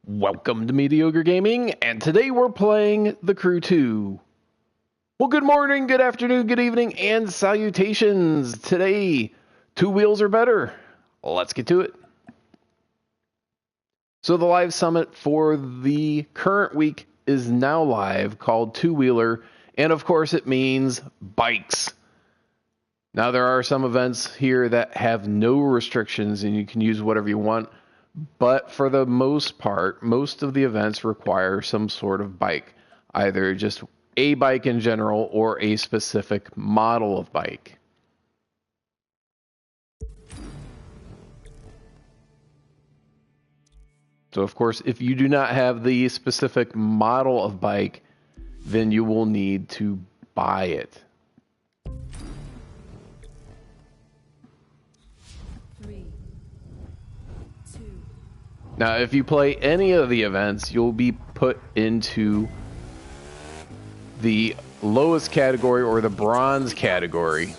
Welcome to Mediocre Gaming, and today we're playing The Crew 2. Well, good morning, good afternoon, good evening, and salutations. Today, two wheels are better. Let's get to it. So the live summit for the current week is now live, called Two Wheeler, and of course it means bikes. Now there are some events here that have no restrictions and you can use whatever you want. But for the most part, most of the events require some sort of bike, either just a bike in general or a specific model of bike. So of course, if you do not have the specific model of bike, then you will need to buy it. Now, if you play any of the events, you'll be put into the lowest category or the bronze category.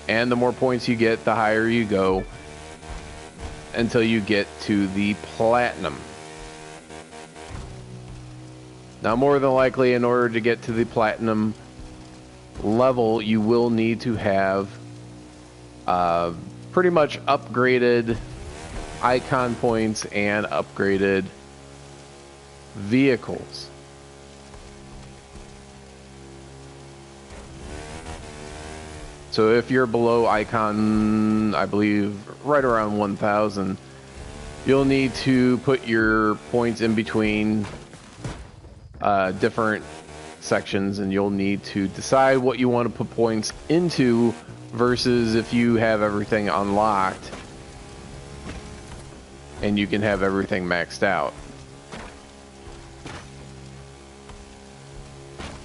And the more points you get, the higher you go until you get to the platinum. Now, more than likely, in order to get to the platinum level, you will need to have pretty much upgraded icon points and upgraded vehicles. So if you're below icon, I believe right around 1000, you'll need to put your points in between different sections, and you'll need to decide what you want to put points into versus if you have everything unlocked and you can have everything maxed out.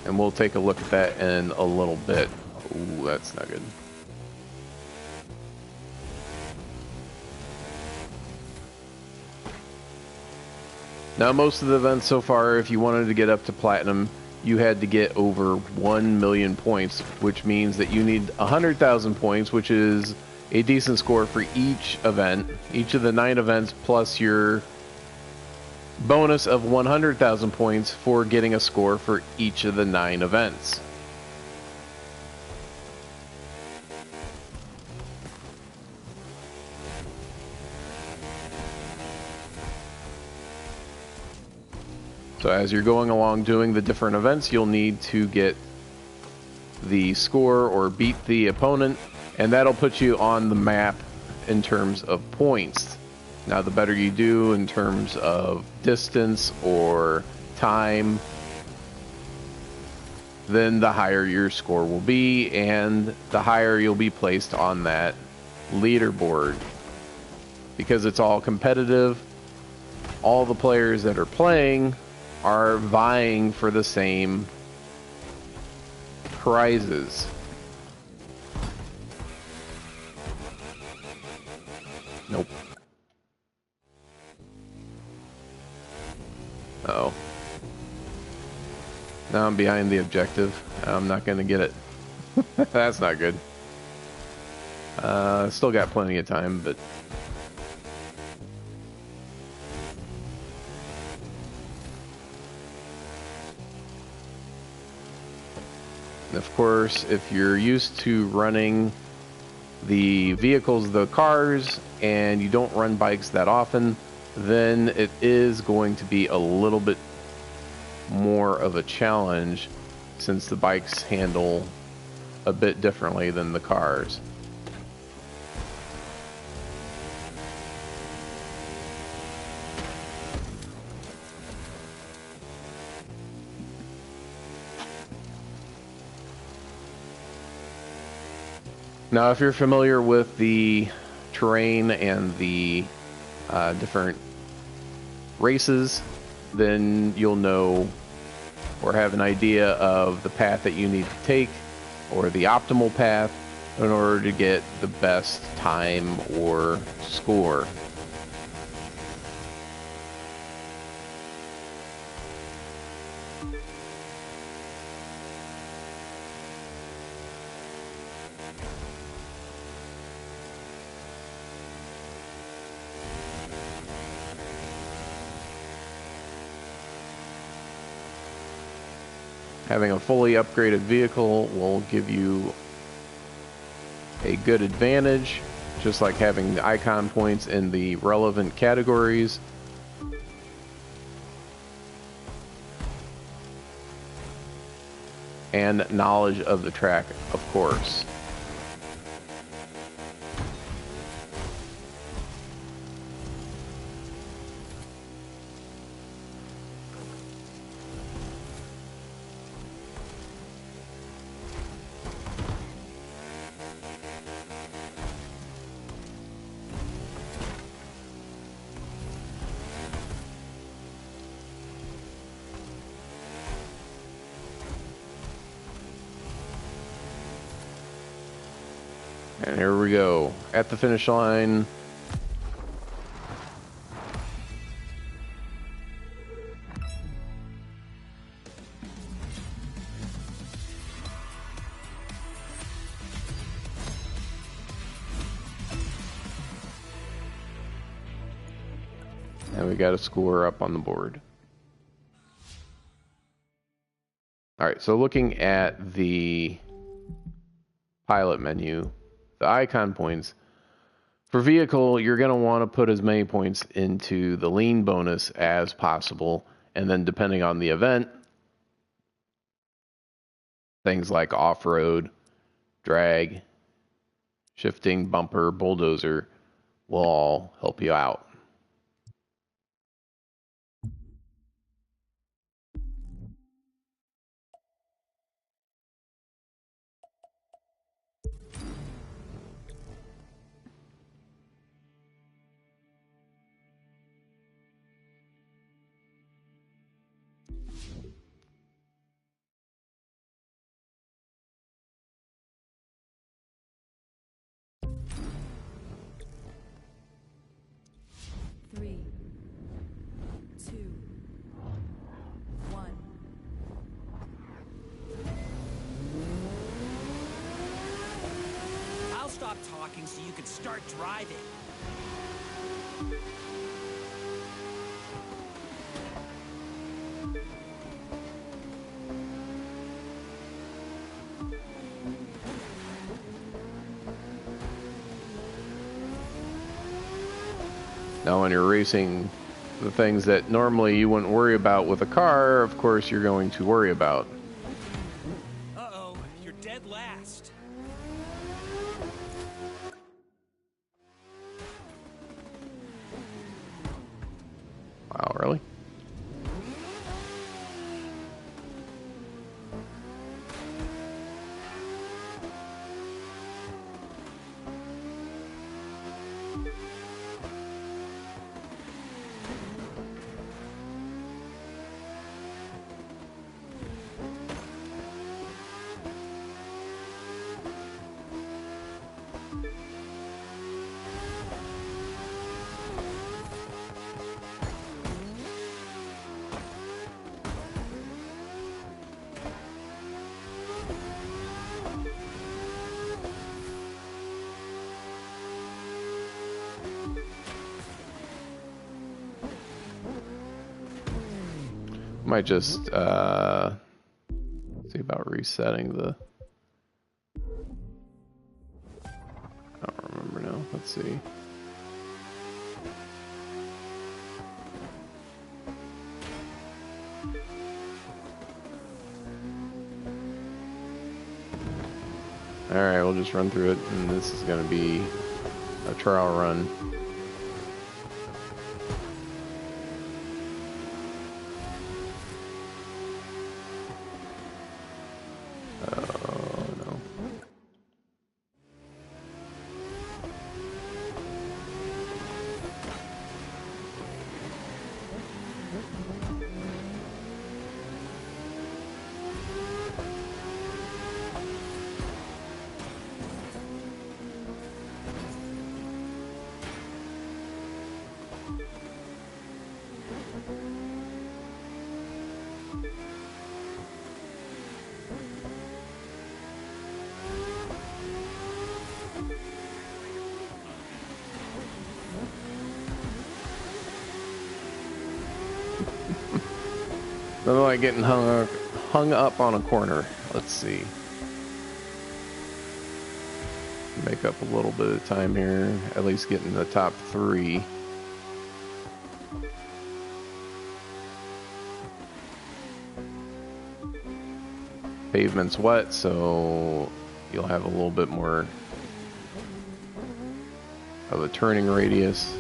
And we'll take a look at that in a little bit. Ooh, that's not good. Now, most of the events so far, if you wanted to get up to platinum, you had to get over 1 million points, which means that you need 100,000 points, which is a decent score for each event, each of the 9 events, plus your bonus of 100,000 points for getting a score for each of the 9 events. So as you're going along doing the different events, you'll need to get the score or beat the opponent, and that'll put you on the map in terms of points. Now, the better you do in terms of distance or time, then the higher your score will be, and the higher you'll be placed on that leaderboard. Because it's all competitive, all the players that are playing are vying for the same prizes. Nope. Uh-oh. Now I'm behind the objective. I'm not going to get it. That's not good. Still got plenty of time, but... Of course, if you're used to running the vehicles, the cars, and you don't run bikes that often, then it is going to be a little bit more of a challenge since the bikes handle a bit differently than the cars. Now, if you're familiar with the terrain and the different races, then you'll know or have an idea of the path that you need to take or the optimal path in order to get the best time or score. Having a fully upgraded vehicle will give you a good advantage, just like having the icon points in the relevant categories. And knowledge of the track, of course. And here we go, at the finish line. And we got a score up on the board. All right, so looking at the pilot menu, the icon points. For vehicle, you're going to want to put as many points into the lean bonus as possible. And then depending on the event, things like off-road, drag, shifting, bumper, bulldozer will all help you out. Stop talking so you can start driving. Now when you're racing, the things that normally you wouldn't worry about with a car, of course you're going to worry about. Uh-oh, you're dead last. Wow, really? Might just see about resetting the. I don't remember now. Let's see. All right, we'll just run through it, and this is going to be a trial run. Nothing like getting hung hung up on a corner. Let's see. Make up a little bit of time here. At least get in the top 3. Pavement's wet, so you'll have a little bit more of a turning radius.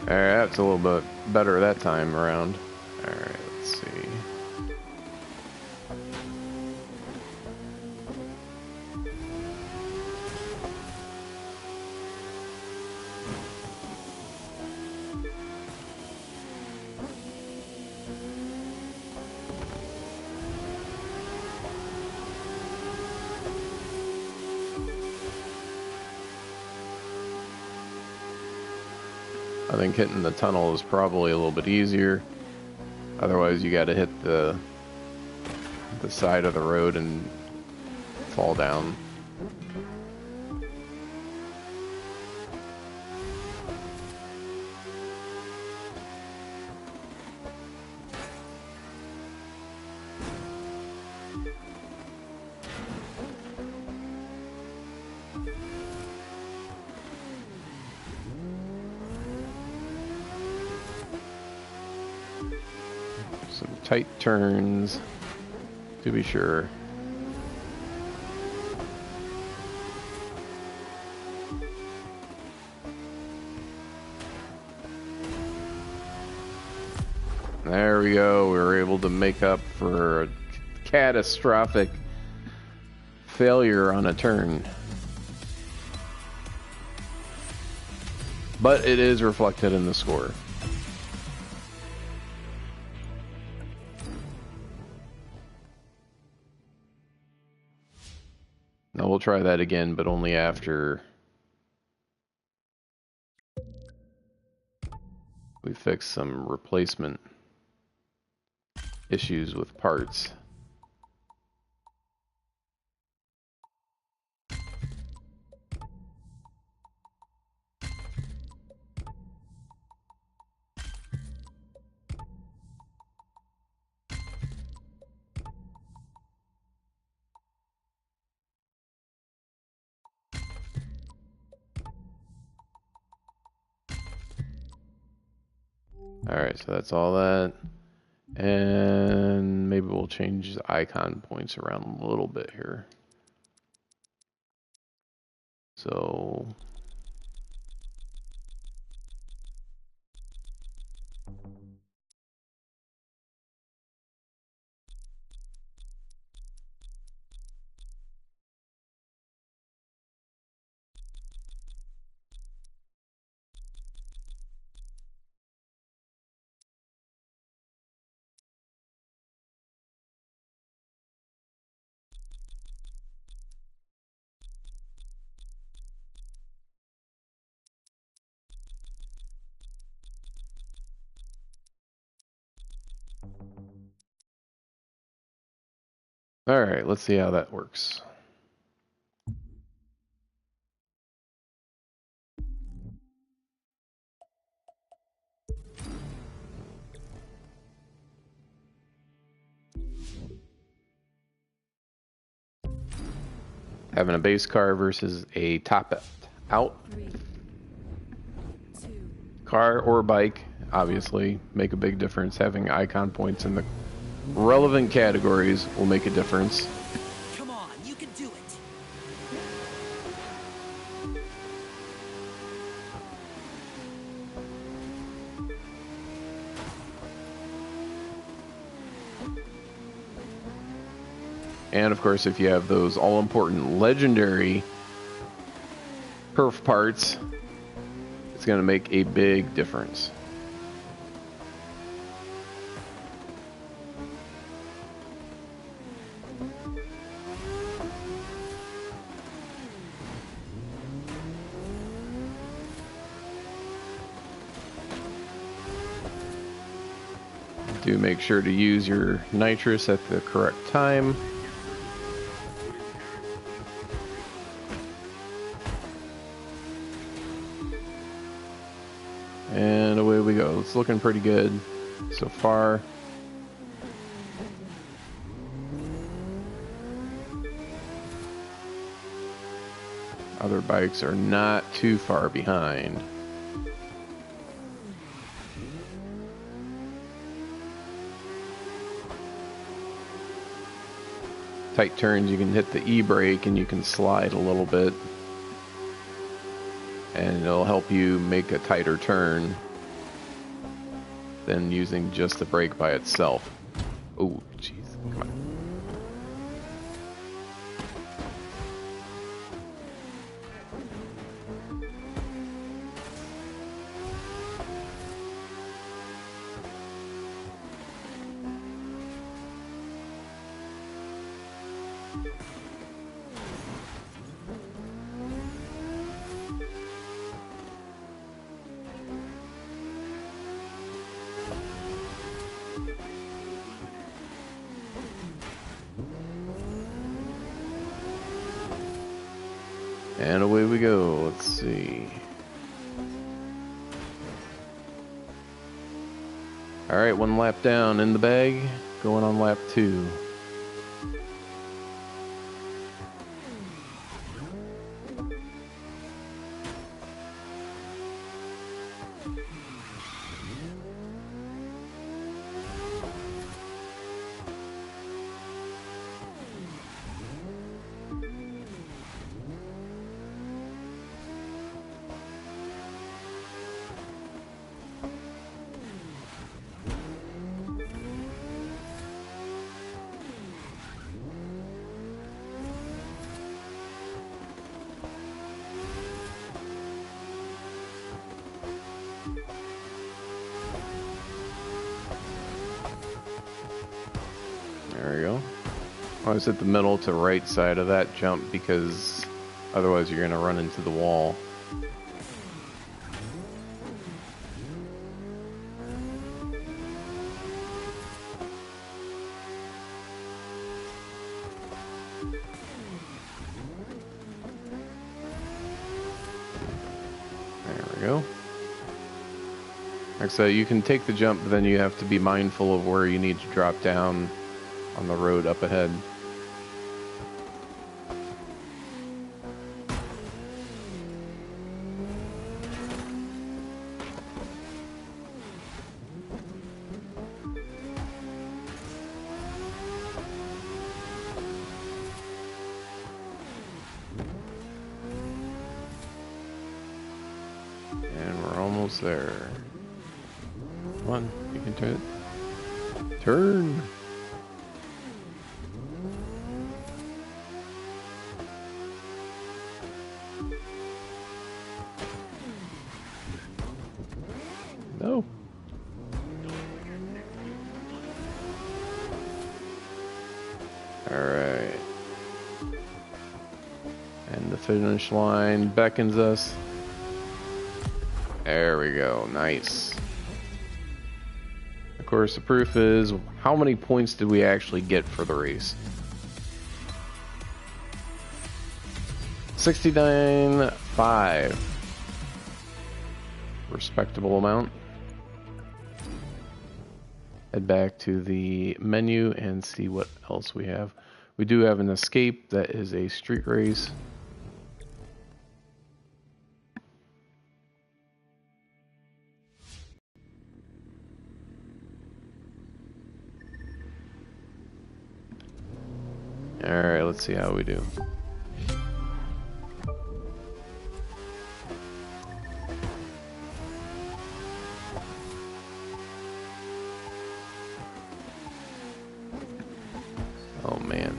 Alright, that's a little bit better that time around. Alright, let's see. I think hitting the tunnel is probably a little bit easier. Otherwise, you got to hit the side of the road and fall down. Some tight turns, to be sure. There we go. We were able to make up for a catastrophic failure on a turn. But it is reflected in the score. Now we'll try that again, but only after we fix some replacement issues with parts. Alright, so that's all that. And maybe we'll change the icon points around a little bit here. So alright, let's see how that works. Having a base car versus a top out car or bike, obviously, make a big difference. Having icon points in the relevant categories will make a difference. Come on, you can do it. And of course, if you have those all-important legendary perf parts, it's going to make a big difference. to make sure to use your nitrous at the correct time. And away we go. It's looking pretty good so far. Other bikes are not too far behind. Tight turns, you can hit the e-brake and you can slide a little bit. And it'll help you make a tighter turn than using just the brake by itself. Oh, jeez. Come on. And away we go. Let's see. Alright, 1 lap down in the bag. Going on lap 2. There we go. Always hit the middle to right side of that jump because otherwise you're going to run into the wall. There we go. Like I said, you can take the jump, but then you have to be mindful of where you need to drop down on the road up ahead. And we're almost there. Come on, you can turn it. Turn! No. Alright. And the finish line beckons us. There we go. Nice. Of course, the proof is, how many points did we actually get for the race? 69.5. Respectable amount. Head back to the menu and see what else we have. We do have an escape that is a street race. Alright, let's see how we do. Oh man.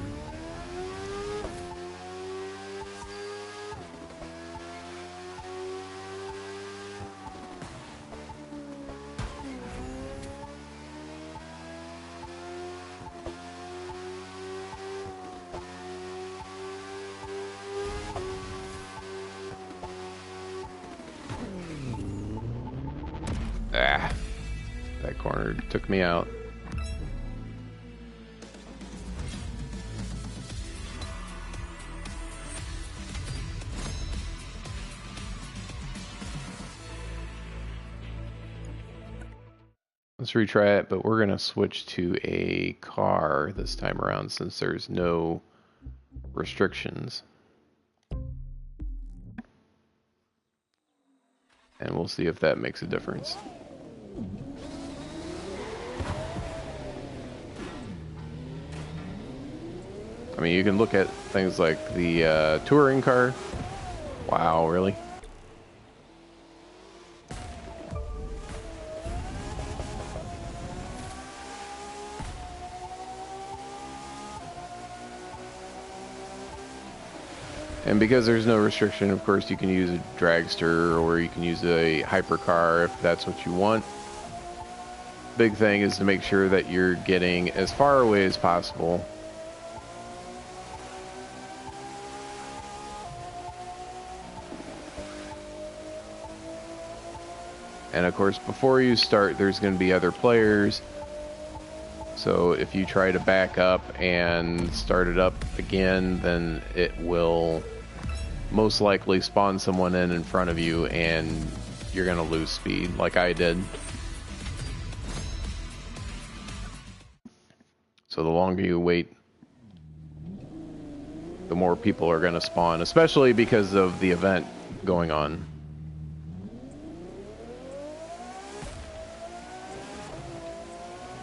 Ah, that corner took me out. Let's retry it, but we're going to switch to a car this time around since there's no restrictions. And we'll see if that makes a difference. I mean, you can look at things like the touring car. Wow, really? And because there's no restriction, of course, you can use a dragster or you can use a hypercar if that's what you want. Big thing is to make sure that you're getting as far away as possible. And of course, before you start, there's going to be other players. So if you try to back up and start it up again, then it will most likely spawn someone in front of you and you're going to lose speed, like I did. So the longer you wait, the more people are going to spawn, especially because of the event going on.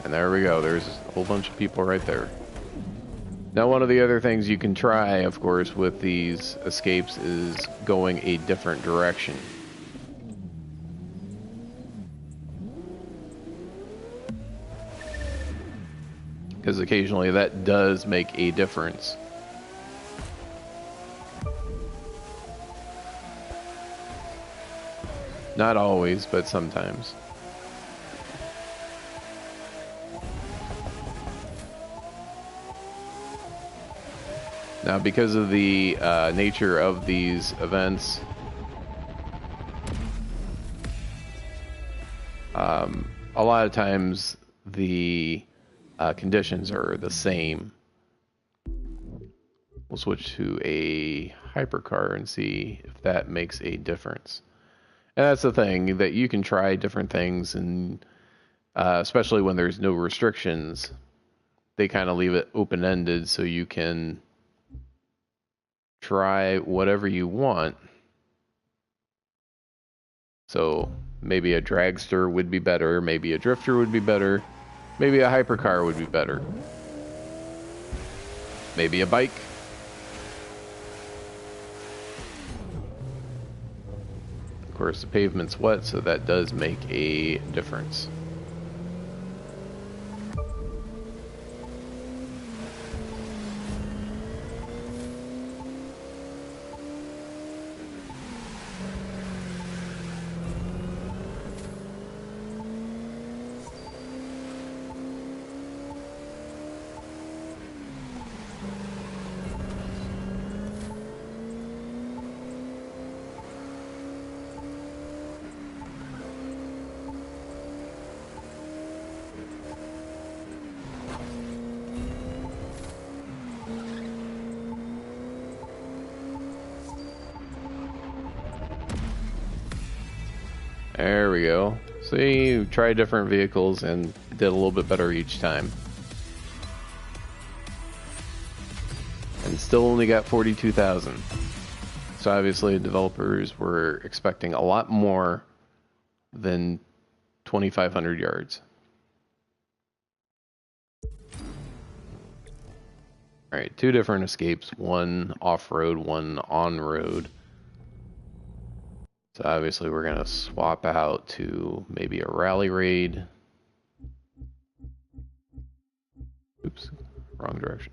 And there we go, there's a whole bunch of people right there. Now, one of the other things you can try, of course, with these escapes is going a different direction. Because occasionally that does make a difference. Not always, but sometimes. Now, because of the nature of these events, a lot of times the conditions are the same. We'll switch to a hypercar and see if that makes a difference. And that's the thing, that you can try different things, and especially when there's no restrictions, they kind of leave it open-ended so you can try whatever you want. So maybe a dragster would be better, maybe a drifter would be better, maybe a hypercar would be better, maybe a bike. Of course, the pavement's wet, so that does make a difference. There we go. See, you try different vehicles and did a little bit better each time. And still only got 42,000. So obviously developers were expecting a lot more than 2,500 yards. Alright, two different escapes, one off-road, one on-road. So obviously we're going to swap out to maybe a rally raid. Oops, wrong direction.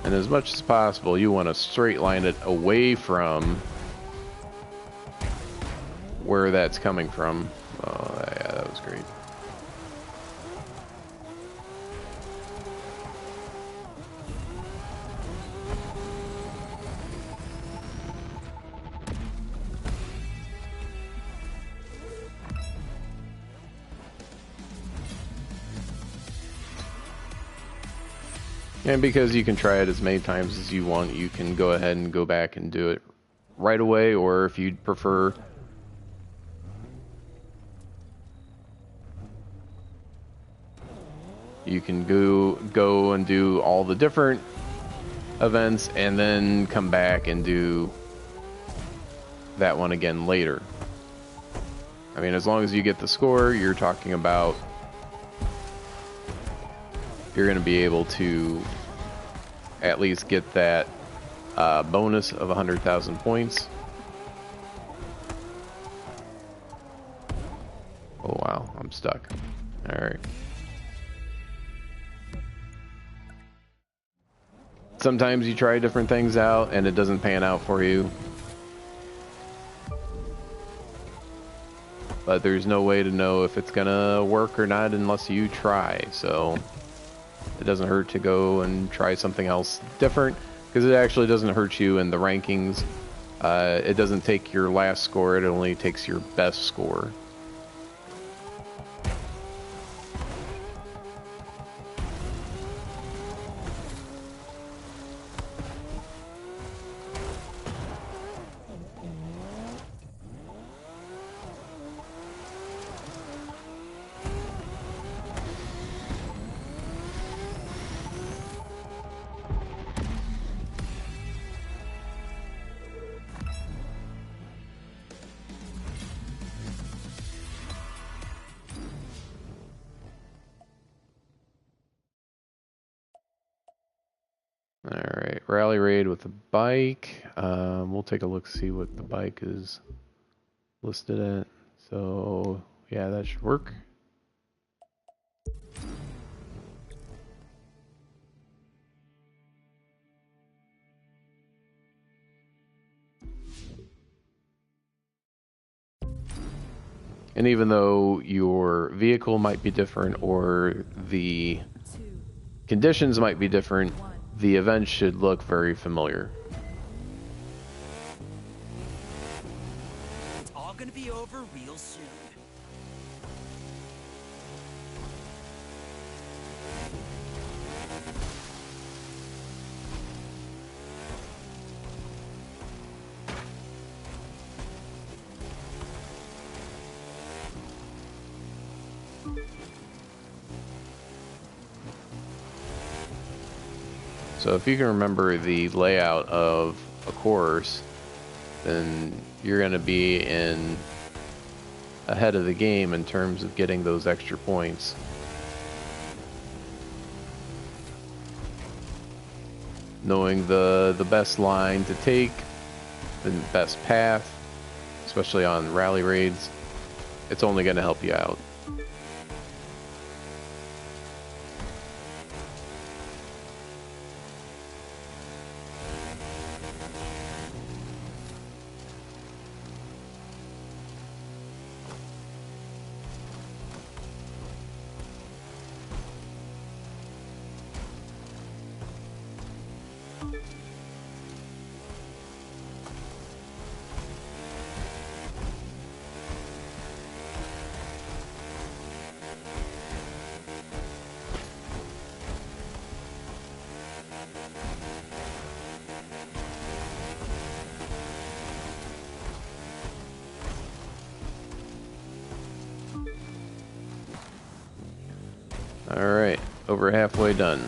And as much as possible, you want to straight line it away from where that's coming from. Oh, yeah, that was great. And because you can try it as many times as you want, you can go ahead and go back and do it right away, or if you'd prefer, you can go and do all the different events and then come back and do that one again later. I mean, as long as you get the score, you're talking about you're going to be able to at least get that bonus of 100,000 points. Oh wow, I'm stuck. Alright. Sometimes you try different things out and it doesn't pan out for you. But there's no way to know if it's gonna work or not unless you try, so it doesn't hurt to go and try something else different, because it actually doesn't hurt you in the rankings. It doesn't take your last score, it only takes your best score. Alright, rally raid with the bike. We'll take a look, see what the bike is listed at. So, yeah, that should work. And even though your vehicle might be different or the conditions might be different, the event should look very familiar. It's all gonna be over real soon. So if you can remember the layout of a course, then you're going to be in ahead of the game in terms of getting those extra points. Knowing the best line to take, the best path, especially on rally raids, it's only going to help you out. Alright, over halfway done.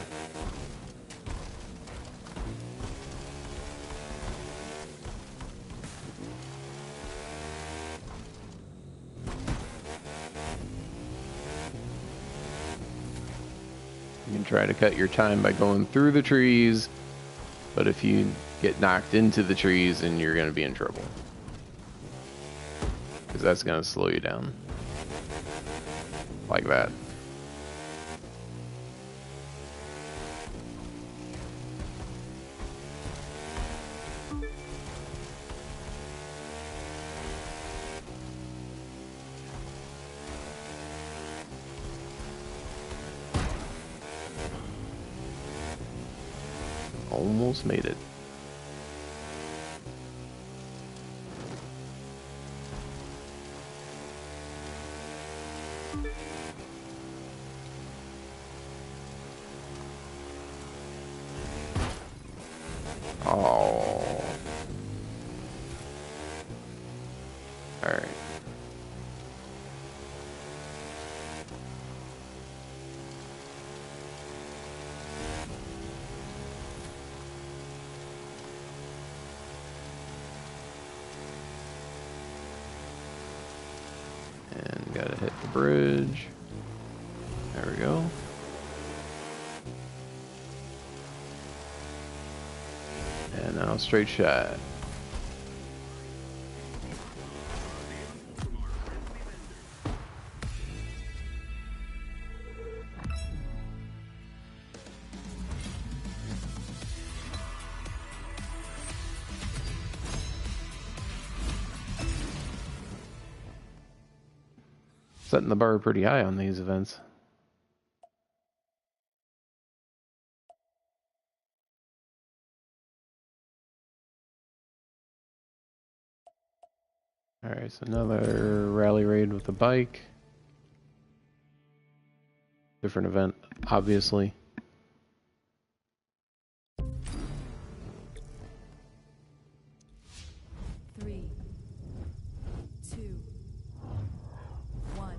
You can try to cut your time by going through the trees, but if you get knocked into the trees, then you're going to be in trouble. Because that's going to slow you down. Like that. almost made it. Oh. Alright. And gotta hit the bridge. There we go. And now straight shot. Setting the bar pretty high on these events. Alright, so another rally raid with the bike. Different event, obviously. Three, two, one.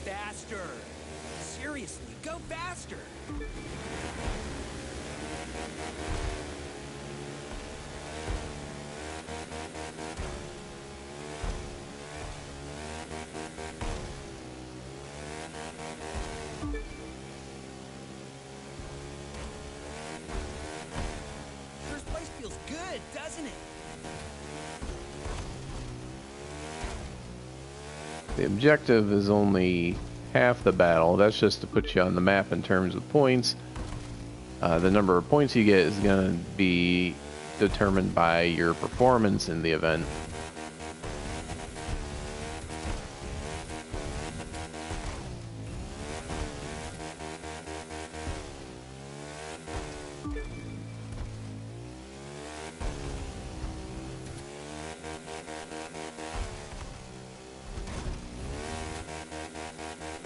Faster! Seriously, go faster! First place feels good, doesn't it? The objective is only half the battle. That's just to put you on the map in terms of points. The number of points you get is going to be determined by your performance in the event.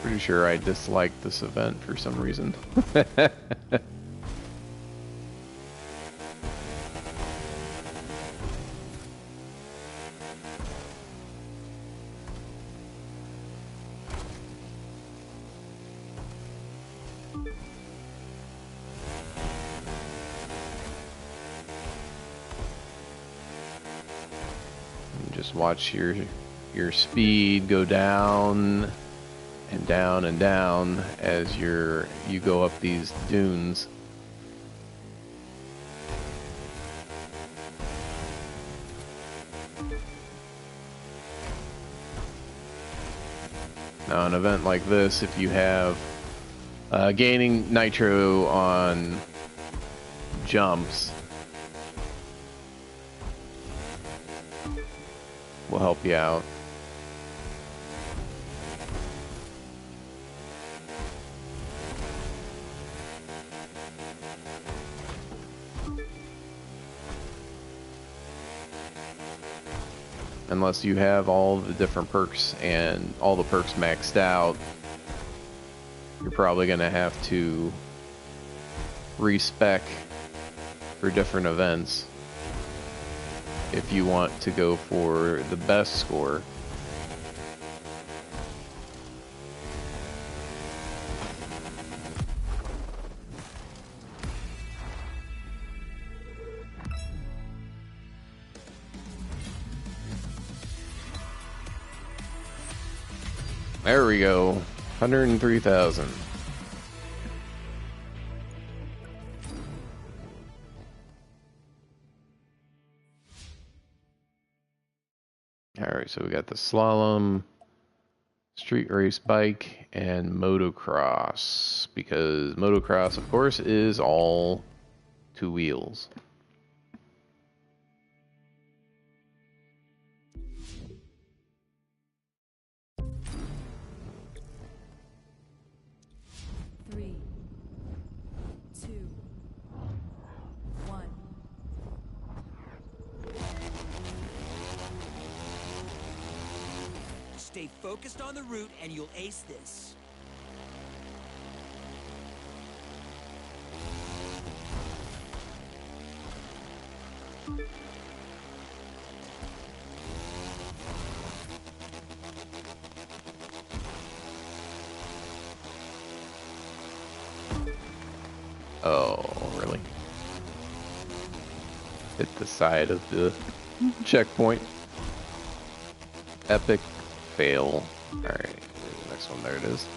Pretty sure I disliked this event for some reason. Just watch your speed go down and down and down as you go up these dunes. Now, an event like this, if you have gaining nitro on jumps, will help you out. Unless you have all the different perks and all the perks maxed out, you're probably going to have to respec for different events if you want to go for the best score. There we go. 103,000. Alright, so we got the slalom, street race bike, and motocross. Because motocross, of course, is all two wheels. Stay focused on the route and you'll ace this. Oh, really? Hit the side of the checkpoint. Epic fail. Alright, the next one. There it is.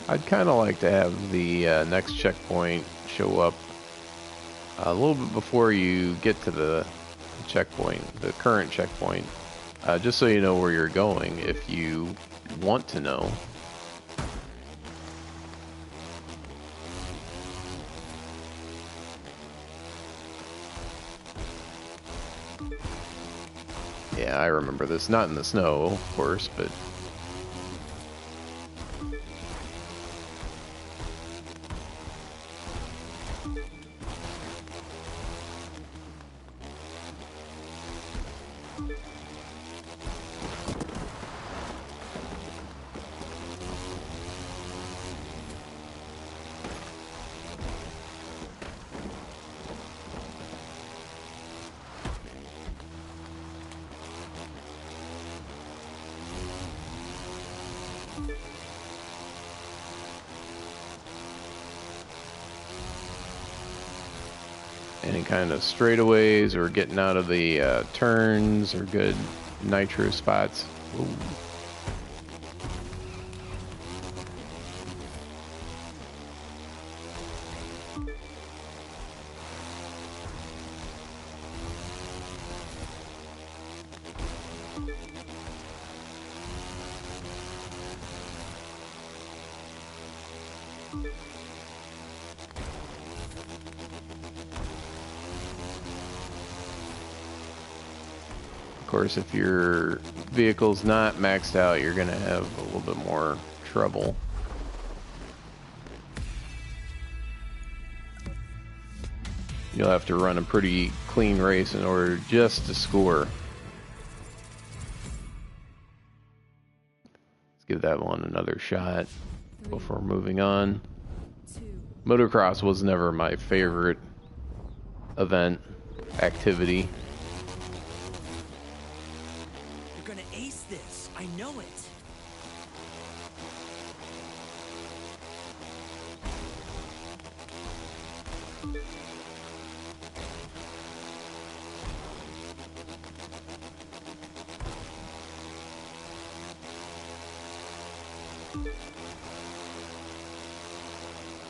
I'd kind of like to have the next checkpoint show up a little bit before you get to the checkpoint, the current checkpoint, just so you know where you're going if you want to know. Yeah, I remember this. Not in the snow, of course, but... any kind of straightaways or getting out of the turns or good nitro spots. Ooh. Of course, if your vehicle's not maxed out, you're going to have a little bit more trouble. You'll have to run a pretty clean race in order just to score. Let's give that one another shot before moving on. Motocross was never my favorite event, activity. I know it.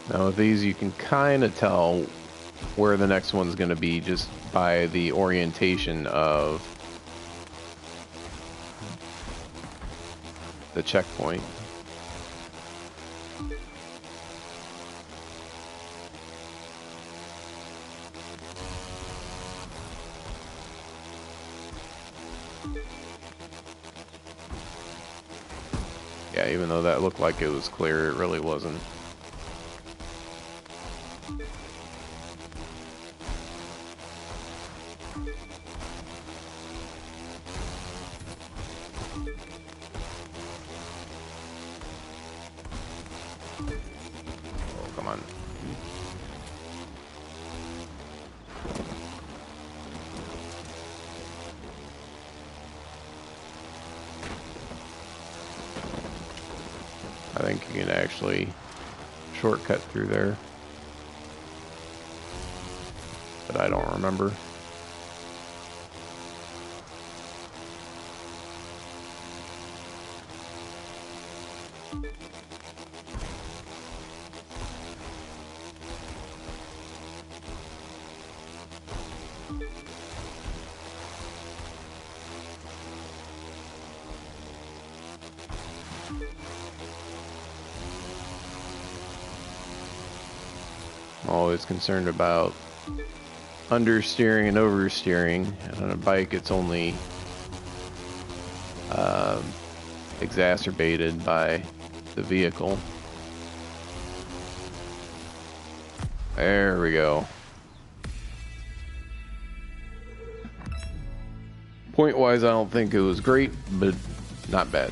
Now with these, you can kind of tell where the next one's going to be just by the orientation of the checkpoint. Yeah, even though that looked like it was clear, it really wasn't. I think you can actually shortcut through there, but I don't remember. I'm always concerned about understeering and oversteering. And on a bike, it's only exacerbated by the vehicle. There we go. Point-wise, I don't think it was great, but not bad.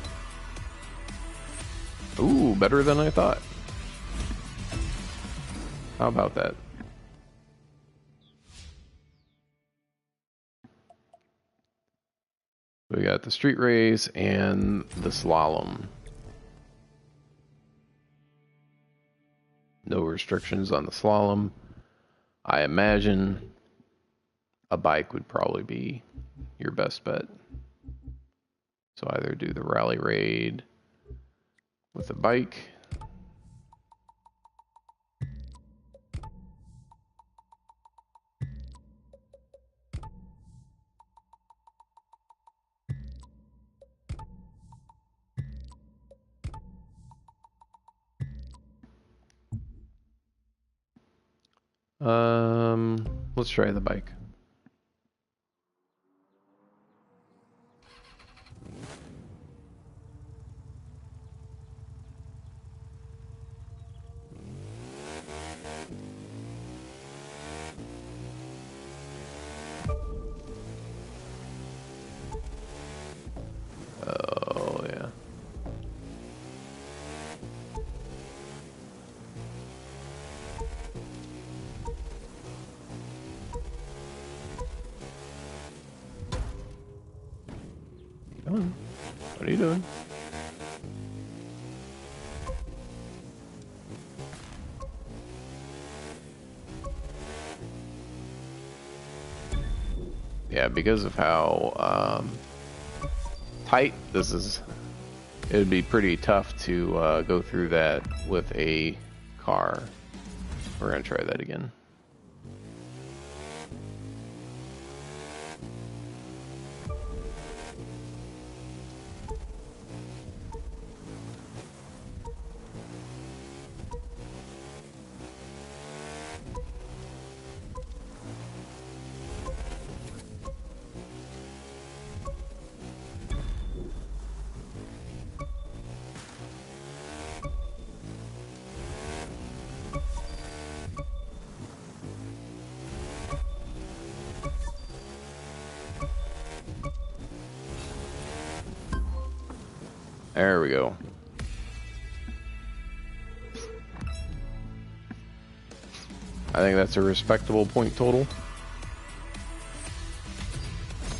Ooh, better than I thought. How about that? We got the street race and the slalom. No restrictions on the slalom. I imagine a bike would probably be your best bet. So either do the rally raid with a bike. Let's try the bike. Oh, yeah. Come on. What are you doing? Yeah, because of how tight this is, it'd be pretty tough to go through that with a car. We're gonna try that again. There we go. I think that's a respectable point total.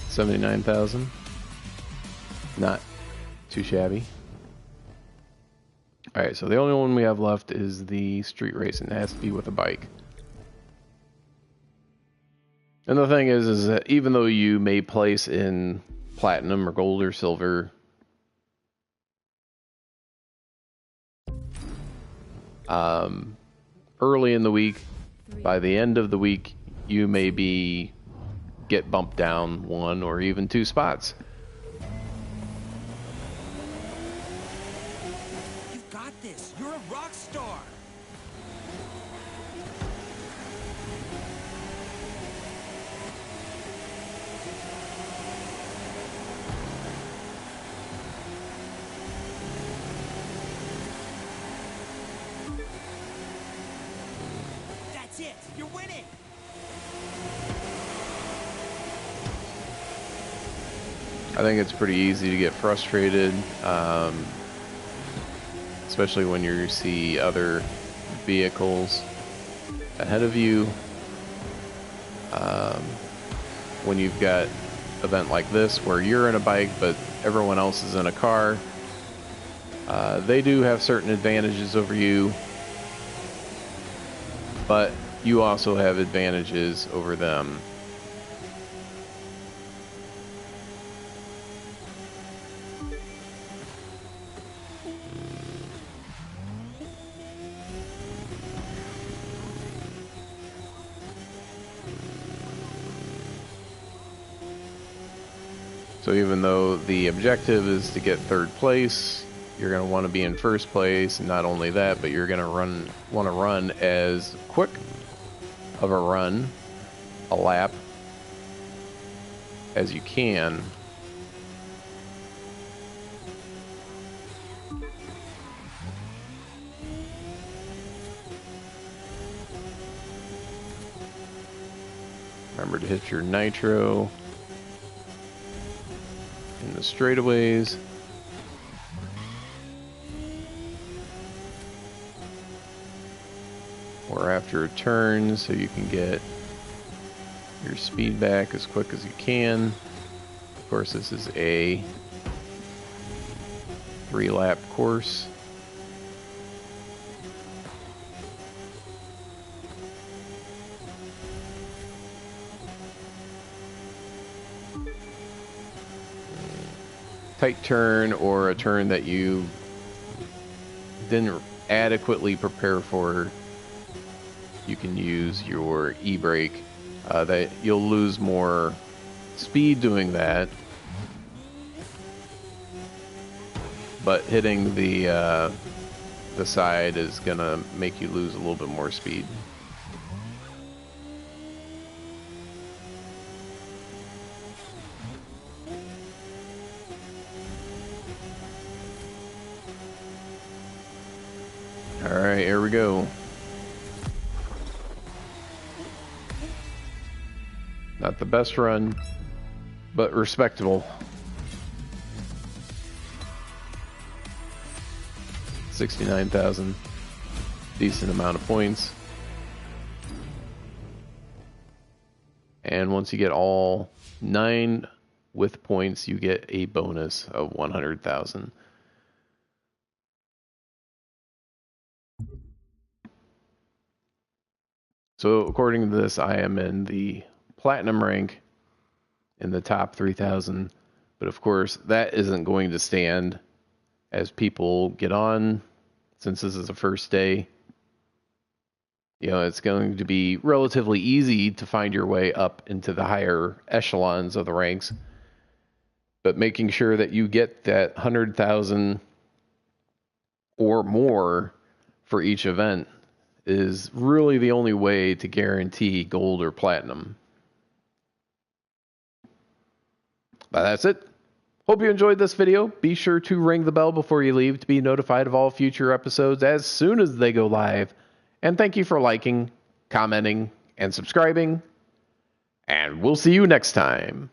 79,000. Not too shabby. Alright, so the only one we have left is the street race, and it has to be with a bike. And the thing is that even though you may place in platinum or gold or silver, early in the week, by the end of the week, you may get bumped down 1 or even 2 spots. You've got this. You're a rock star. That's it. You're winning. I think it's pretty easy to get frustrated, especially when you see other vehicles ahead of you. When you've got an event like this where you're in a bike but everyone else is in a car, they do have certain advantages over you, but you also have advantages over them. So even though the objective is to get 3rd place, you're going to want to be in 1st place, and not only that, but you're going to want to run as quick of a run, a lap, as you can. Remember to hit your nitro. straightaways. Or after a turn, so you can get your speed back as quick as you can. Of course, this is a 3-lap course. Tight turn or a turn that you didn't adequately prepare for, you can use your e-brake. That you'll lose more speed doing that, but hitting the side is gonna make you lose a little bit more speed. All right, here we go. Not the best run, but respectable. 69,000. Decent amount of points. And once you get all 9 with points, you get a bonus of 100,000. So according to this, I am in the platinum rank in the top 3,000. But of course, that isn't going to stand as people get on, since this is the first day. You know, it's going to be relatively easy to find your way up into the higher echelons of the ranks. But making sure that you get that 100,000 or more for each event is really the only way to guarantee gold or platinum. But that's it. Hope you enjoyed this video. Be sure to ring the bell before you leave to be notified of all future episodes as soon as they go live. And thank you for liking, commenting, and subscribing. And we'll see you next time.